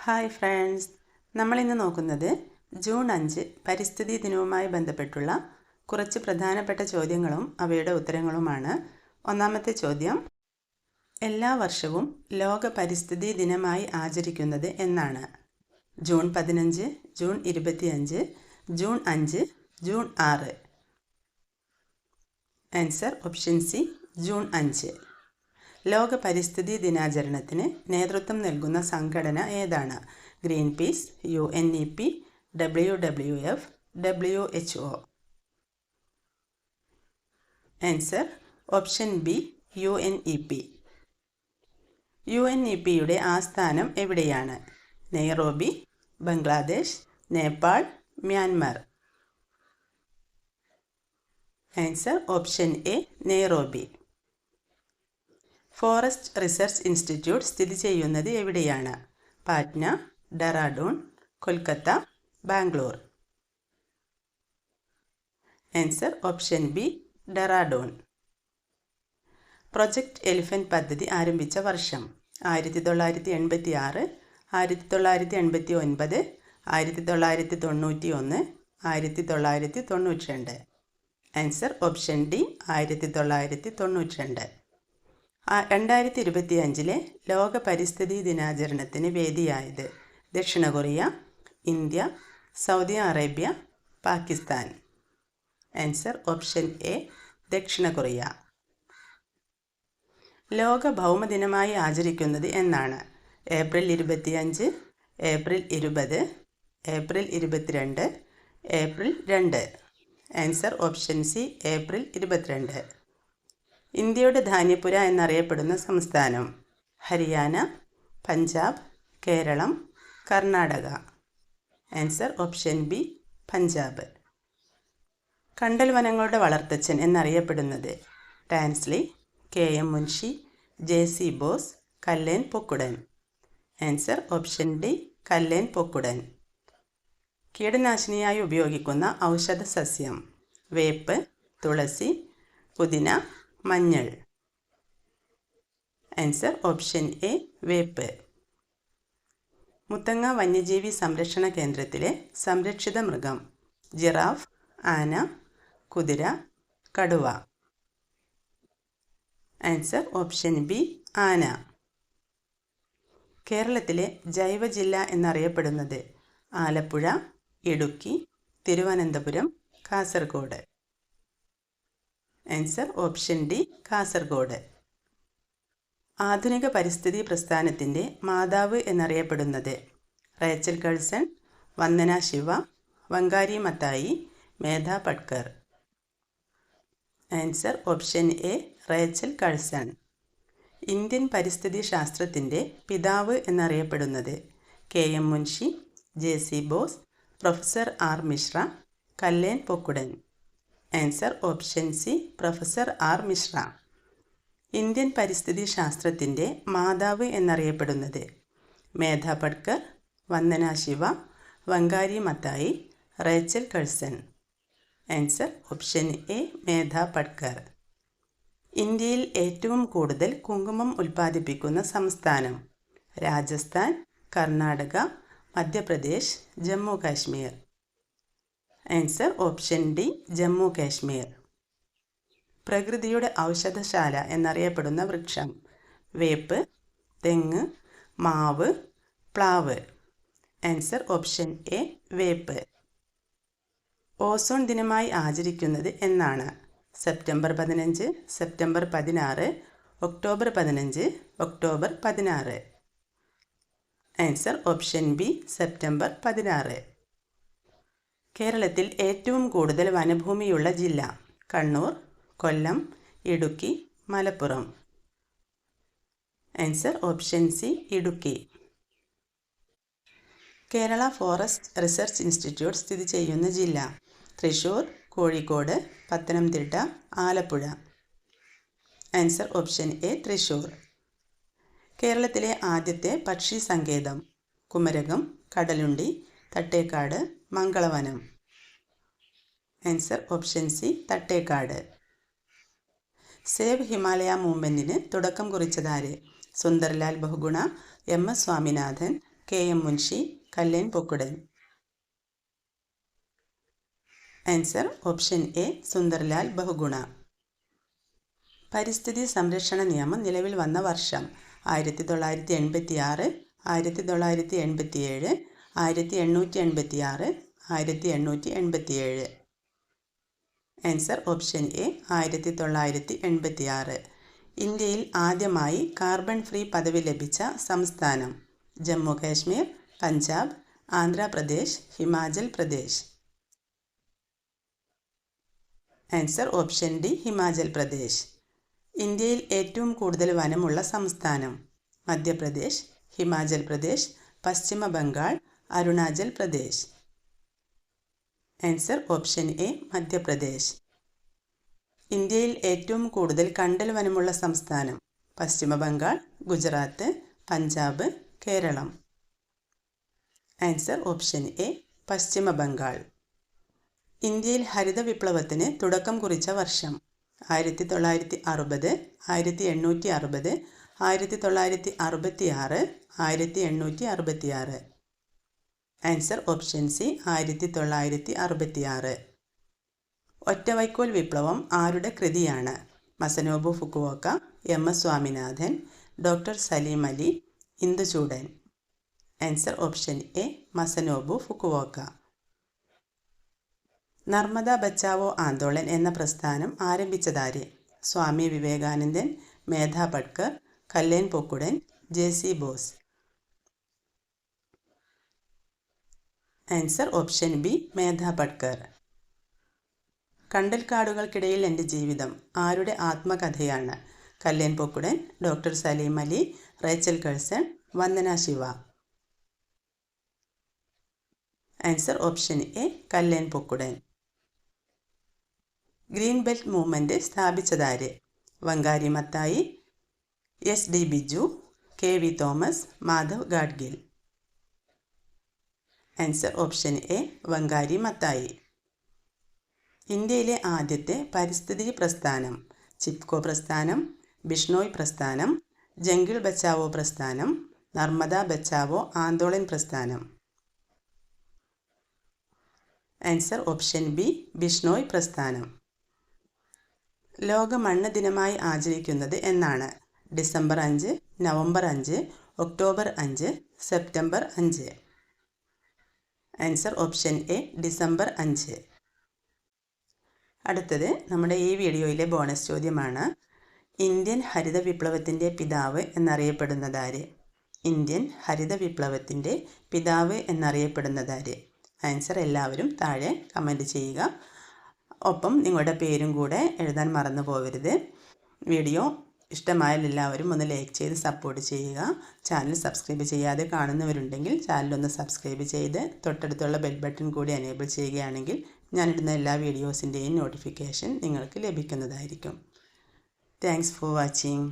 Hi friends, നമ്മളിന്ന് നോക്കുന്നത് June 5 പരിസ്ഥിതി ദിനവുമായി ബന്ധപ്പെട്ടുള്ള കുറച്ച് പ്രധാനപ്പെട്ട ചോദ്യങ്ങളും അവയുടെ ഉത്തരങ്ങളുമാണ്. ഒന്നാമത്തെ ചോദ്യം, എല്ലാ വർഷവും ലോക പരിസ്ഥിതി ദിനമായി ആചരിക്കുന്നത് എന്നാണ്? June 15, June 25, June 5, June 6. Answer option C, June 5. ലോക പരിസ്ഥിതി ദിനാചരണത്തിന് നേതൃത്വം നൽകുന്ന സംഘടന ഏതാണ്? Green peas, UNEP, WWF, WHO. Answer option B, UNEP. UNEPയുടെ ആസ്ഥാനം എവിടെയാണ്? Nairobi, Bangladesh, Nepal, Myanmar. Answer option A, Nairobi. Forest research institute സ്ഥിതി ചെയ്യുന്നത് എവിടെയാണ്? Patna, Dehradun, Kolkata, Bangalore. Answer option B, Dehradun. Project elephant പദ്ധതി ആരംഭിച്ച വർഷം? 1986, 1989, 1991, 1992. Answer option D, 1992. 2025 ലോക പരിസ്ഥിതി ദിനാചരണത്തിന് വേദിയായത്? ദക്ഷിണ Korea, India, Saudi Arabia, Pakistan. Answer option A, ദക്ഷിണ കൊറിയ. ലോക ഭൗമദിനമായി ആചരിക്കുന്നത് എന്നാണ്? April 25, April 20, April 22, April 2. Answer option C, April 22. ഇന്ത്യയുടെ ധാന്യപ്പുര എന്നറിയപ്പെടുന്ന സംസ്ഥാനം? Haryana, Punjab, Keralam, Karnataka. Answer option B, Punjab. കണ്ടൽ വനങ്ങളുടെ വളർത്തച്ഛൻ എന്നറിയപ്പെടുന്നത്? Tansley, KM Munshi, JC Bose, Kallen Pokkudan. Answer option D, Kallen Pokkudan. കീടനാശിനിയായി ഉപയോഗിക്കുന്ന ഔഷധ സസ്യം? വേപ്പ്, തുളസി, പുതിന, മഞ്ഞൾ. ആൻസർ ഓപ്ഷൻ എ, വേപ്പ്. മുത്തങ്ങ വന്യജീവി സംരക്ഷണ കേന്ദ്രത്തിലെ സംരക്ഷിത മൃഗം? ജിറാഫ്, ആന, കുതിര, കടുവ. ആൻസർ ഓപ്ഷൻ ബി, ആന. കേരളത്തിലെ ജൈവ ജില്ല എന്നറിയപ്പെടുന്നത്? Alappuzha, Idukki, Thiruvananthapuram, Kasaragod. Answer option D, Kasaragod. ആധുനിക പരിസ്ഥിതി പ്രസ്ഥാനത്തിൻ്റെ മാതാവ് എന്നറിയപ്പെടുന്നത്? Rachel Carson, Vandana Shiva, Wangari Maathai, Medha Patkar. Answer option A, Rachel Carson. Indian പരിസ്ഥിതി ശാസ്ത്രത്തിൻ്റെ പിതാവ് എന്നറിയപ്പെടുന്നത്? KM Munshi, JC Bose, professor R Mishra, Kallen Pokkudan. Answer option C, professor R Mishra. Indian പരിസ്ഥിതി ശാസ്ത്രത്തിൻ്റെ മാതാവ് എന്നറിയപ്പെടുന്നത്? Medha Patkar, Vandana Shiva, Wangari Maathai, Rachel Carson. Answer option A, Medha Patkar. ഇന്ത്യയിൽ ഏറ്റവും കൂടുതൽ കുങ്കുമം ഉൽപ്പാദിപ്പിക്കുന്ന സംസ്ഥാനം? Rajasthan, Karnataka, Madhya Pradesh, Jammu Kashmir. Answer option D, Jammu Kashmir. പ്രകൃതിയുടെ ഔഷധശാല എന്നറിയപ്പെടുന്ന വൃക്ഷം? വേപ്പ്, തെങ്ങ്, മാവ്, പ്ലാവ്. ആൻസർ ഓപ്ഷൻ എ, വേപ്പ്. ഓസോൺ ദിനമായി ആചരിക്കുന്നത് എന്നാണ്? September 15, September 16, October 15, October 16. Answer option B, September 16. കേരളത്തിൽ ഏറ്റവും കൂടുതൽ വനഭൂമിയുള്ള ജില്ല? Kannur, Kollam, Idukki, Malappuram. Answer option C, Idukki. Kerala forest research institute സ്ഥിതി ചെയ്യുന്ന ജില്ല? Thrissur, Kozhikode, Pathanamthitta, Alappuzha. Answer option A, Thrissur. കേരളത്തിലെ ആദ്യത്തെ പക്ഷി സങ്കേതം? Kumarakom, Kadalundi, Thattekkad, Mangalavanam. Answer option C, Thattekkad. Save Himalaya മൂവ്മെൻറ്റിന് തുടക്കം കുറിച്ചതാര്? Sunderlal Bahuguna, MS Swaminathan, KM Munshi, Kallen Pokkudan. Answer option A Sunderlal Bahuguna. പരിസ്ഥിതി സംരക്ഷണ നിയമം നിലവിൽ വന്ന വർഷം 1986, 1987, 1886, 1887. Answer option A 1986. ഇന്ത്യയിൽ ആദ്യമായി കാർബൺ ഫ്രീ പദവി ലഭിച്ച സംസ്ഥാനം Jammu Kashmir, Punjab, Andhra Pradesh, Himachal Pradesh. Answer option D Himachal Pradesh. ഇന്ത്യയിൽ ഏറ്റവും കൂടുതൽ വനമുള്ള സംസ്ഥാനം Madhya Pradesh, Himachal Pradesh, Paschima Bengal, Arunachal Pradesh. Answer option A Madhya Pradesh. ഇന്ത്യയിൽ ഏറ്റവും കൂടുതൽ കണ്ടൽ വനമുള്ള സംസ്ഥാനം Paschima Bengal, Gujarat, Punjab, Keralam. Answer option A Paschima Bengal. ഇന്ത്യയിൽ ഹരിത വിപ്ലവത്തിന് തുടക്കം കുറിച്ച വർഷം 1960, 1860, 1966, 1866. Answer option C 1966. ഒറ്റവൈക്കോൽ വിപ്ലവം ആരുടെ കൃതിയാണ്? Masanobu Fukuoka, MS Swaminathan, doctor Salim Ali, Induchoodan. Answer option A Masanobu Fukuoka. Narmada Bachao Andolan എന്ന പ്രസ്ഥാനം ആരംഭിച്ചതാര്? Swami Vivekanandan, Medha Patkar, Kallen Pokkudan, JC Bose. Answer option B Medha Patkar. കണ്ടൽക്കാടുകൾക്കിടയിൽ എൻ്റെ ജീവിതം ആരുടെ ആത്മകഥയാണ്? Kallen Pokkudan, doctor Salim Ali, Rachel Carson, Vandana Shiva. Answer option A Kallen Pokkudan. Green belt movement സ്ഥാപിച്ചതാര്? Wangari Maathai, SD Biju, KV Thomas, Madhav Gadgil. Answer option A വങ്കാരി Mathai. ഇന്ത്യയിലെ ആദ്യത്തെ പരിസ്ഥിതി പ്രസ്ഥാനം ചിപ്കോ പ്രസ്ഥാനം, ബിഷ്ണോയ് പ്രസ്ഥാനം, ജംഗിൾ ബച്ചാവോ പ്രസ്ഥാനം, നർമ്മദ ബച്ചാവോ ആന്തോളൻ പ്രസ്ഥാനം. ആൻസർ ഓപ്ഷൻ ബി ബിഷ്ണോയ് പ്രസ്ഥാനം. ലോക മണ്ണ് ദിനമായി ആചരിക്കുന്നത് എന്നാണ്? December 5, November 5, October 5, September 5. Answer option A December 5. അടുത്തത് നമ്മുടെ ഈ വീഡിയോയിലെ ബോണസ് ചോദ്യമാണ്. ഇന്ത്യൻ ഹരിത വിപ്ലവത്തിൻ്റെ പിതാവ് എന്നറിയപ്പെടുന്നതാര്? ഇന്ത്യൻ ഹരിത വിപ്ലവത്തിൻ്റെ പിതാവ് എന്നറിയപ്പെടുന്നതാര്? ആൻസർ എല്ലാവരും താഴെ കമൻറ്റ് ചെയ്യുക. ഒപ്പം നിങ്ങളുടെ പേരും കൂടെ എഴുതാൻ മറന്നു പോകരുത്. വീഡിയോ ഇഷ്ടമായാൽ എല്ലാവരും ഒന്ന് ലൈക്ക് ചെയ്ത് സപ്പോർട്ട് ചെയ്യുക. ചാനൽ സബ്സ്ക്രൈബ് ചെയ്യാതെ കാണുന്നവരുണ്ടെങ്കിൽ ചാനലൊന്ന് സബ്സ്ക്രൈബ് ചെയ്ത് തൊട്ടടുത്തുള്ള ബെൽ ബട്ടൺ കൂടി എനേബിൾ ചെയ്യുകയാണെങ്കിൽ ഞാനിടുന്ന എല്ലാ വീഡിയോസിൻ്റെയും നോട്ടിഫിക്കേഷൻ നിങ്ങൾക്ക് ലഭിക്കുന്നതായിരിക്കും. Thanks for watching.